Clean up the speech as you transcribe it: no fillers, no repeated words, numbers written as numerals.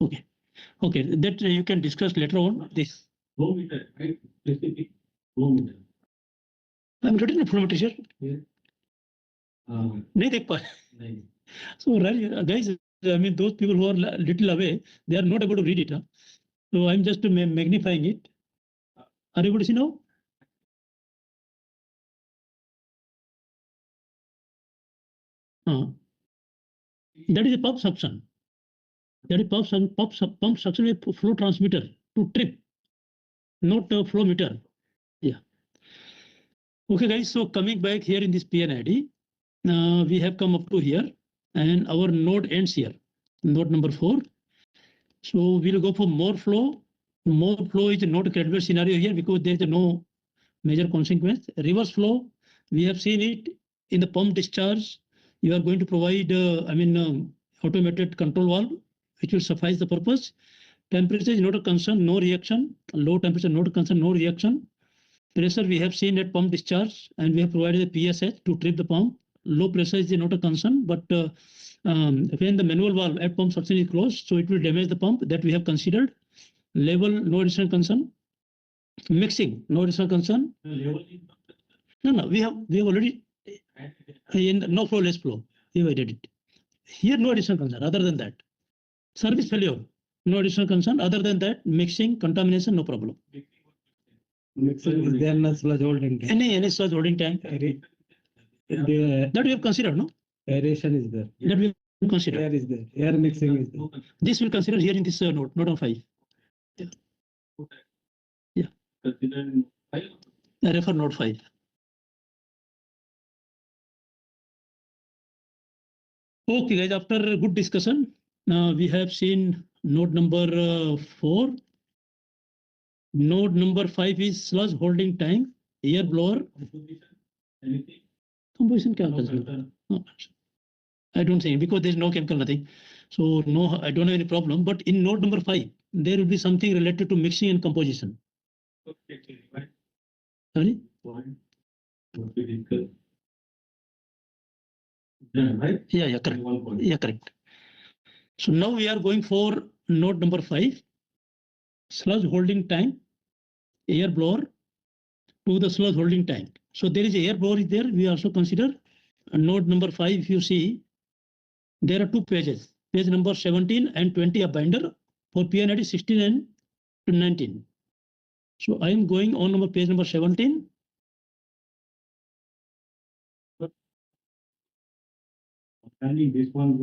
Okay. Okay. That you can discuss later on this. Flow meter, right? Specific flow meter. I'm writing a flow meter here. Yeah. नहीं देख पा नहीं. So guys, I mean those people who are little away, they are not able to read it. Huh? So I'm just magnifying it. Are you able to see now? That is a pump suction. That is pump suction with flow transmitter to trip, not flow meter. Yeah. Okay, guys. So coming back here in this PNID, we have come up to here, and our node ends here. Node number 4. So we'll go for more flow. More flow is not a credible scenario here because there is no major consequence. Reverse flow, we have seen it in the pump discharge. You are going to provide, automated control valve, which will suffice the purpose. Temperature is not a concern, no reaction. Low temperature, not a concern, no reaction. Pressure, we have seen at pump discharge, and we have provided a PSH to trip the pump. Low pressure is not a concern, but when the manual valve at pump suction is closed, so it will damage the pump, that we have considered. Level, no additional concern. Mixing, no additional concern. No, we have already in no flow, less flow. We have added it. Here, no additional concern. Other than that, service failure, no additional concern. Other than that, mixing, contamination, no problem. Mixing is there in sludge holding tank. Any sludge holding tank that we have considered, no? Aeration is there. That we have considered. Air is there. Air mixing is there. This will consider here in this note on 5. Yeah. I refer note 5. Okay, guys, after a good discussion, we have seen node number 4. Node number 5 is sludge holding tank, air blower. Composition no, I don't think, because there is no chemical, nothing. So no, I don't have any problem. But in node number 5, there will be something related to mixing and composition. Sorry? Yeah, correct. Yeah, correct. So now we are going for node number 5, sludge holding tank, air blower to the sludge holding tank. So there is air blower is there. We also consider node number 5. If you see, there are 2 pages. Page number 17 and 20 of binder for PNID 16 and 19. So I am going on page number 17. This one